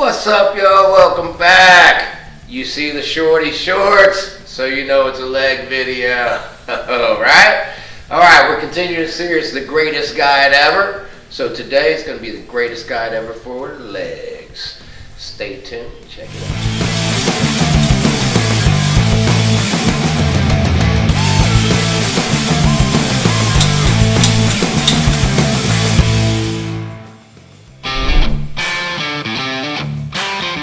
What's up, y'all? Welcome back. You see the shorty shorts, so you know it's a leg video. Alright, we're continuing the series, The Greatest Guide Ever. So today is going to be the greatest guide ever for legs. Stay tuned, check it out.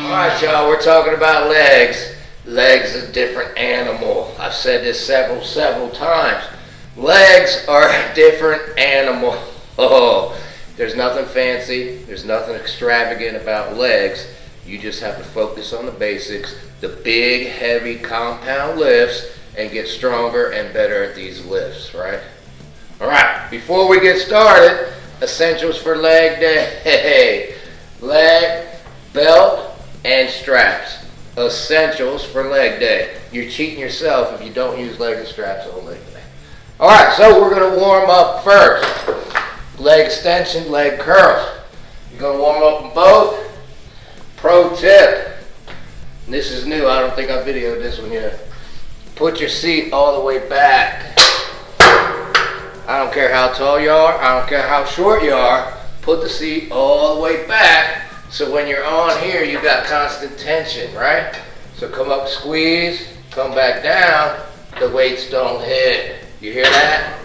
Alright, y'all, we're talking about legs. Legs is a different animal. I've said this several times. Legs are a different animal. Oh, there's nothing fancy. There's nothing extravagant about legs. You just have to focus on the basics, the big, heavy, compound lifts, and get stronger and better at these lifts, right? Alright, before we get started, essentials for leg day. Leg, belt, and straps. Essentials for leg day. You're cheating yourself if you don't use leg and straps on leg day. Alright, so we're going to warm up first. Leg extension, leg curls. You're going to warm up them both. Pro tip. And this is new. I don't think I videoed this one yet. Put your seat all the way back. I don't care how tall you are. I don't care how short you are. Put the seat all the way back. So when you're on here, you got constant tension, right? So come up, squeeze, come back down, the weights don't hit. You hear that?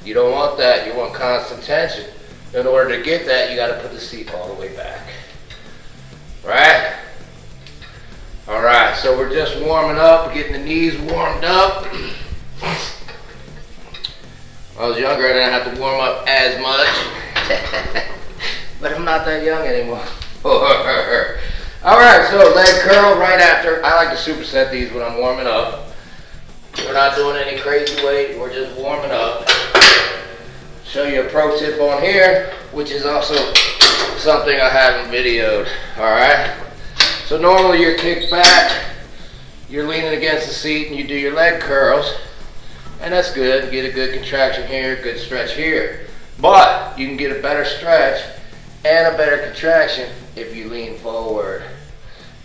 You don't want that, you want constant tension. In order to get that, you gotta put the seat all the way back. Right? Alright, so we're just warming up, getting the knees warmed up. When I was younger, I didn't have to warm up as much. But I'm not that young anymore. Alright, so leg curl right after. I like to superset these when I'm warming up. We're not doing any crazy weight, we're just warming up. Show you a pro tip on here, which is also something I haven't videoed. Alright, so normally you're kicked back, you're leaning against the seat, and you do your leg curls, and that's good. You get a good contraction here, good stretch here. But you can get a better stretch and a better contraction if you lean forward.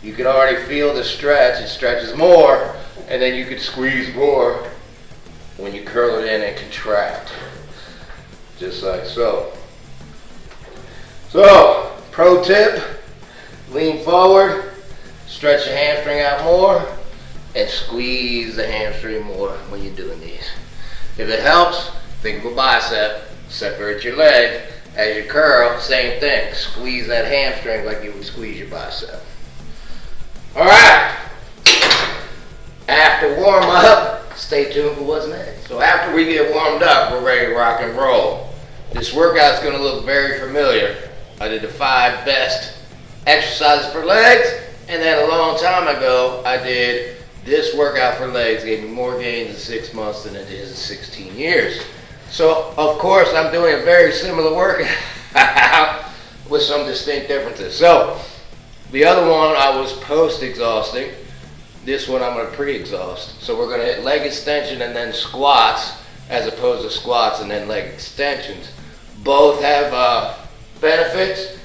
You can already feel the stretch. It stretches more, and then you can squeeze more when you curl it in and contract. Just like so. So, pro tip, lean forward, stretch your hamstring out more, and squeeze the hamstring more when you're doing these. If it helps, think of a bicep, separate your leg. As you curl, same thing. Squeeze that hamstring like you would squeeze your bicep. Alright. After warm up, stay tuned for what's next. So after we get warmed up, we're ready to rock and roll. This workout's going to look very familiar. I did the 5 best exercises for legs, and then a long time ago, I did this workout for legs. Gave me more gains in 6 months than it is in 16 years. So, of course, I'm doing a very similar workout with some distinct differences. So, the other one I was post-exhausting. This one I'm going to pre-exhaust. So we're going to hit leg extension and then squats, as opposed to squats and then leg extensions. Both have benefits.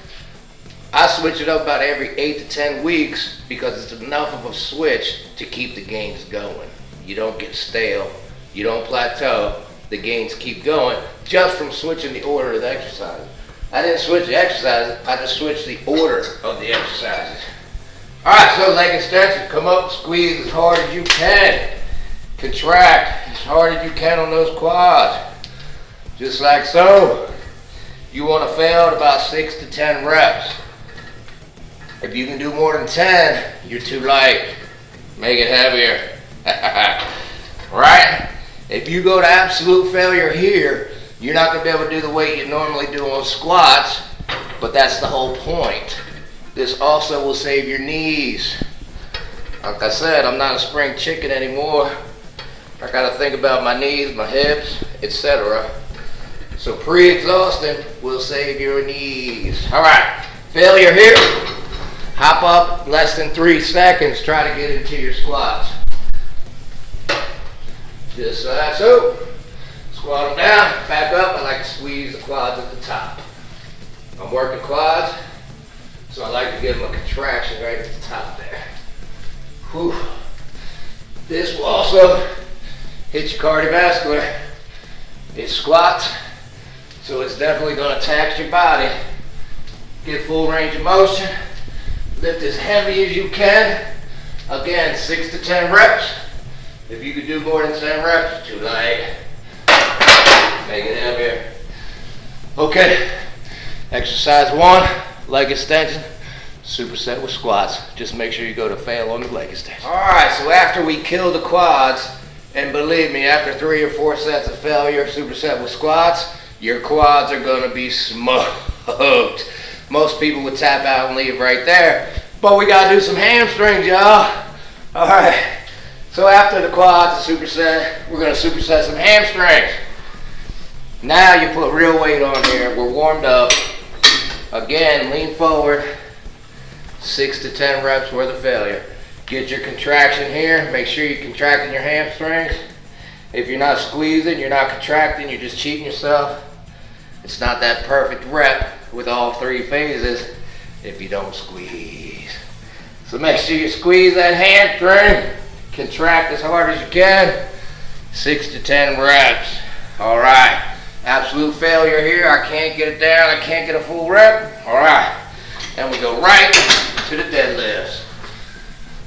I switch it up about every 8 to 10 weeks because it's enough of a switch to keep the gains going. You don't get stale. You don't plateau. The gains keep going just from switching the order of the exercises. I didn't switch the exercises, I just switched the order of the exercises. Alright, so leg extension, come up, squeeze as hard as you can. Contract as hard as you can on those quads. Just like so. You want to fail at about 6 to 10 reps. If you can do more than 10, you're too light. Make it heavier. Right? If you go to absolute failure here, you're not going to be able to do the weight you normally do on squats, but that's the whole point. This also will save your knees. Like I said, I'm not a spring chicken anymore. I got to think about my knees, my hips, etc. So pre-exhausting will save your knees. Alright, failure here. Hop up less than 3 seconds, try to get into your squats. Just like so. Squat them down, back up. I like to squeeze the quads at the top. I'm working quads, So I like to give them a contraction right at the top there. Whew. This will also hit your cardiovascular. It squats, so it's definitely going to tax your body. Get full range of motion. Lift as heavy as you can. Again, 6 to 10 reps. If you could do more than 10 reps, too light. Make it heavier. Okay, exercise 1, leg extension, superset with squats. Just make sure you go to fail on the leg extension. All right, so after we kill the quads, and believe me, after 3 or 4 sets of failure, superset with squats, your quads are gonna be smoked. Most people would tap out and leave right there, but we gotta do some hamstrings, y'all. All right, so after the quads, the superset, we're gonna superset some hamstrings. Now you put real weight on here. We're warmed up. Again, lean forward. 6 to 10 reps worth of failure. Get your contraction here. Make sure you're contracting your hamstrings. If you're not squeezing, you're not contracting, you're just cheating yourself. It's not that perfect rep with all 3 phases if you don't squeeze. So make sure you squeeze that hamstring. Contract as hard as you can. 6 to 10 reps. All right. Absolute failure here. I can't get it down. I can't get a full rep. All right. And we go right to the deadlifts.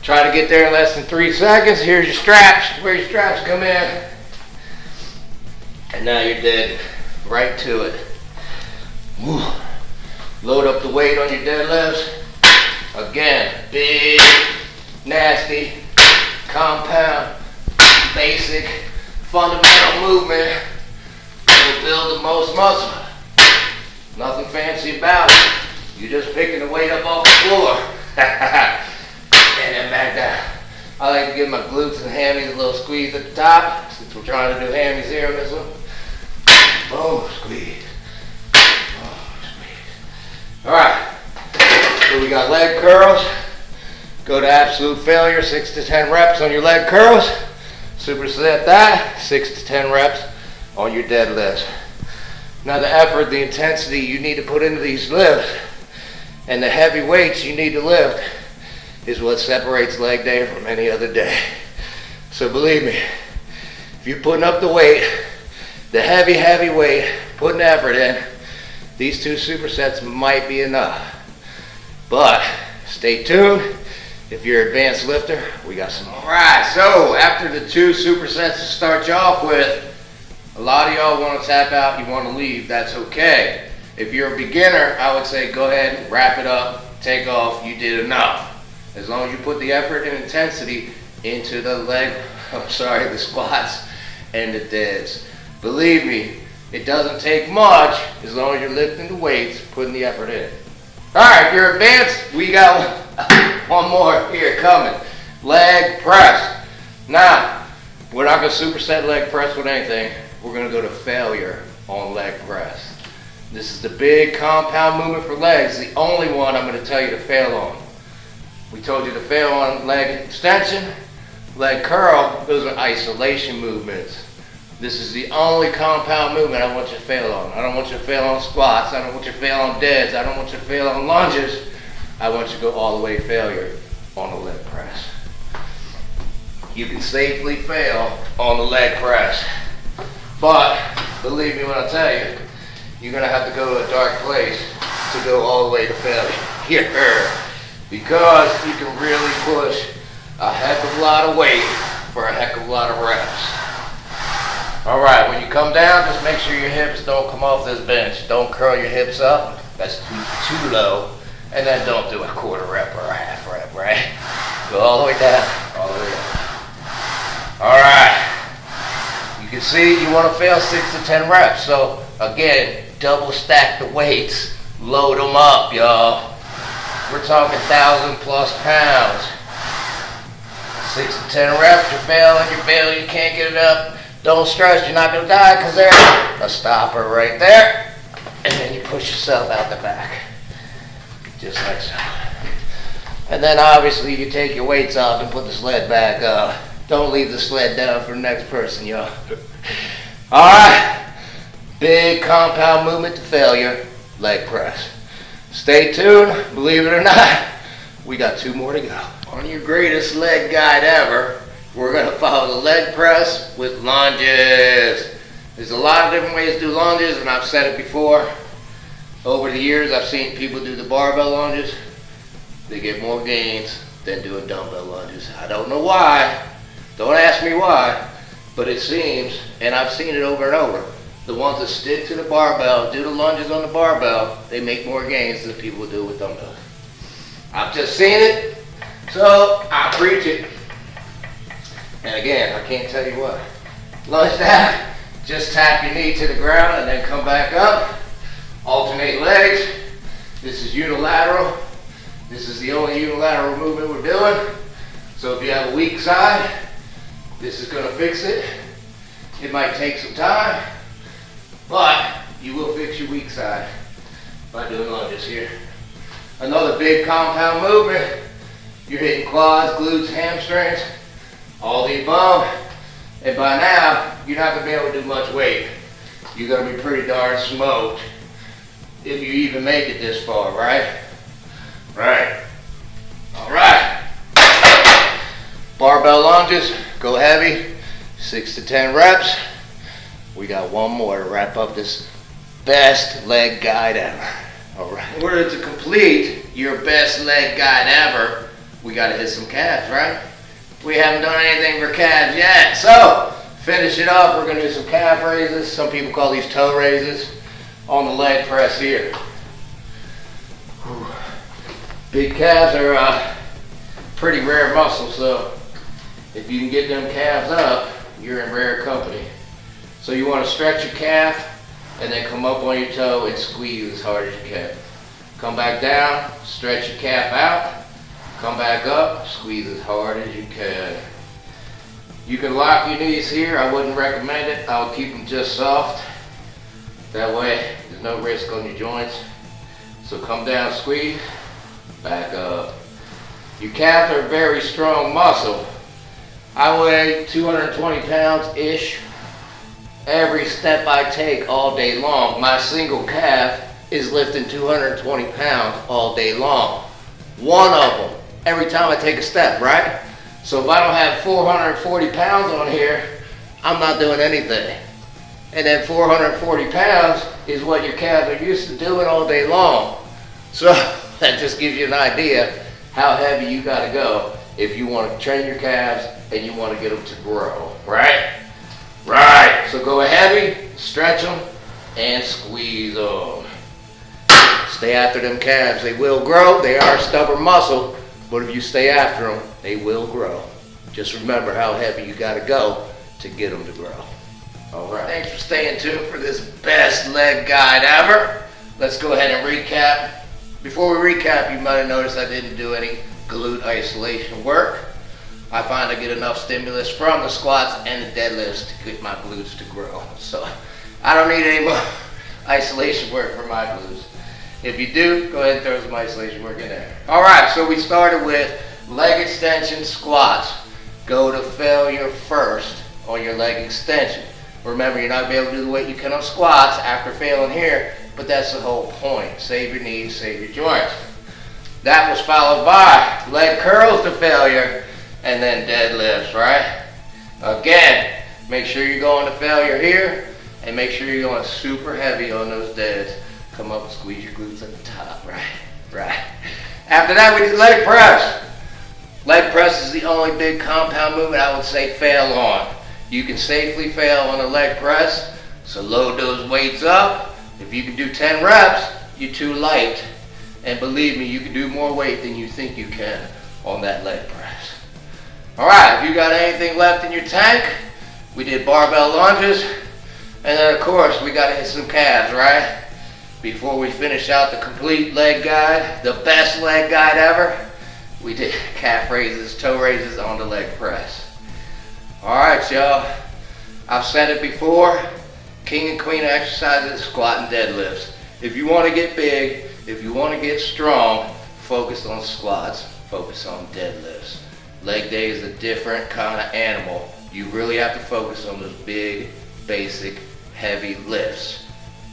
Try to get there in less than 3 seconds. Here's your straps. Where your straps come in. And now you're dead. Right to it. Woo. Load up the weight on your deadlifts. Again, big, nasty, compound, basic, fundamental movement. Will build the most muscle. Nothing fancy about it. You're just picking the weight up off the floor. And then back down. I like to give my glutes and hammies a little squeeze at the top, since we're trying to do hammies here on this one. Boom, squeeze. Boom, squeeze. All right. So we got leg curls. Go to absolute failure, 6 to 10 reps on your leg curls. Superset that, 6 to 10 reps on your deadlifts. Now the effort, the intensity you need to put into these lifts and the heavy weights you need to lift is what separates leg day from any other day. So believe me, if you're putting up the weight, the heavy weight, putting effort in, these 2 supersets might be enough. But stay tuned. If you're an advanced lifter, we got some more. All right, so after the 2 supersets to start you off with, a lot of y'all want to tap out, you want to leave, that's okay. If you're a beginner, I would say go ahead, wrap it up, take off, you did enough. As long as you put the effort and intensity into the the squats and the deads. Believe me, it doesn't take much as long as you're lifting the weights, putting the effort in. All right, if you're advanced, we got one more here coming. Leg press. Now, we're not going to superset leg press with anything. We're going to go to failure on leg press. This is the big compound movement for legs, the only one I'm going to tell you to fail on. We told you to fail on leg extension, leg curl. Those are isolation movements. This is the only compound movement I want you to fail on. I don't want you to fail on squats. I don't want you to fail on deads. I don't want you to fail on lunges. I want you to go all the way failure on the leg press. You can safely fail on the leg press. But believe me when I tell you, you're going to have to go to a dark place to go all the way to failure here. Because you can really push a heck of a lot of weight for a heck of a lot of reps. All right, when you come down, just make sure your hips don't come off this bench. Don't curl your hips up. That's too low. And then don't do a quarter rep or a half rep, right? Go all the way down, all the way up. All right. You can see you want to fail 6 to 10 reps. So again, double stack the weights. Load them up, y'all. We're talking 1,000+ pounds. 6 to 10 reps, you're failing, you can't get it up. Don't stress, you're not going to die because there's a stopper right there. And then you push yourself out the back. Just like so. And then obviously you take your weights off and put the sled back up. Don't leave the sled down for the next person, y'all. Alright. Big compound movement to failure, leg press. Stay tuned, believe it or not, we got 2 more to go. On your greatest leg guide ever, we're gonna follow the leg press with lunges. There's a lot of different ways to do lunges, and I've said it before. Over the years, I've seen people do the barbell lunges. They get more gains than doing dumbbell lunges. I don't know why. Don't ask me why, but it seems, and I've seen it over and over, the ones that stick to the barbell, do the lunges on the barbell, they make more gains than people do with dumbbells. I've just seen it, so I preach it. And again, I can't tell you what. Lunge down, just tap your knee to the ground and then come back up. Alternate legs. This is unilateral. This is the only unilateral movement we're doing. So if you have a weak side, this is going to fix it. It might take some time, but you will fix your weak side by doing lunges here. Another big compound movement. You're hitting quads, glutes, hamstrings, all the above. And by now, you're not going to be able to do much weight. You're going to be pretty darn smoked if you even make it this far, right? Right. All right. Barbell lunges, go heavy, 6 to 10 reps. We got one more to wrap up this best leg guide ever. All right. In order to complete your best leg guide ever, we got to hit some calves, right? We haven't done anything for calves yet. So, finish it off. We're going to do some calf raises. Some people call these toe raises on the leg press here. Whew. Big calves are pretty rare muscle, so if you can get them calves up, you're in rare company. So you want to stretch your calf and then come up on your toe and squeeze as hard as you can. Come back down, stretch your calf out, come back up, squeeze as hard as you can. You can lock your knees here. I wouldn't recommend it. I would keep them just soft. That way there's no risk on your joints. So come down, squeeze, back up. Your calves are a very strong muscle. I weigh 220 pounds-ish. Every step I take all day long, my single calf is lifting 220 pounds all day long. One of them, every time I take a step, right? So if I don't have 440 pounds on here, I'm not doing anything. And then 440 pounds is what your calves are used to doing all day long. So that just gives you an idea how heavy you gotta go if you want to train your calves and you want to get them to grow, right? Right, so go heavy, stretch them, and squeeze them. Stay after them calves. They will grow. They are stubborn muscle, but if you stay after them, they will grow. Just remember how heavy you gotta go to get them to grow. All right, thanks for staying tuned for this best leg guide ever. Let's go ahead and recap. Before we recap, you might have noticed I didn't do any glute isolation work. I find I get enough stimulus from the squats and the deadlifts to get my glutes to grow. So I don't need any more isolation work for my glutes. If you do, go ahead and throw some isolation work in there. All right, so we started with leg extension squats. Go to failure first on your leg extension. Remember, you're not going to be able to do the weight you can on squats after failing here, but that's the whole point. Save your knees, save your joints. That was followed by leg curls to failure, and then deadlifts, right? Again, make sure you're going to failure here, and make sure you're going super heavy on those deads. Come up and squeeze your glutes at the top, right? Right. After that, we did leg press. Leg press is the only big compound movement I would say fail on. You can safely fail on a leg press, so load those weights up. If you can do 10 reps, you're too light. And believe me, you can do more weight than you think you can on that leg press. All right, if you got anything left in your tank, we did barbell lunges, and then of course we got to hit some calves, right? Before we finish out the complete leg guide, the best leg guide ever, we did calf raises, toe raises on the leg press. All right, y'all, I've said it before, king and queen exercises, squat and deadlifts. If you want to get big, if you want to get strong, focus on squats, focus on deadlifts. Leg day is a different kind of animal. You really have to focus on those big, basic, heavy lifts.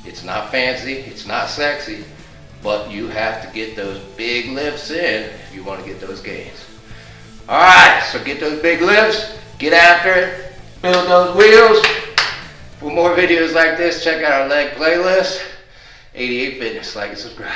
It's not fancy, it's not sexy, but you have to get those big lifts in if you want to get those gains. Alright, so get those big lifts, get after it, build those wheels. For more videos like this, check out our leg playlist. 88 Fitness. Like and subscribe.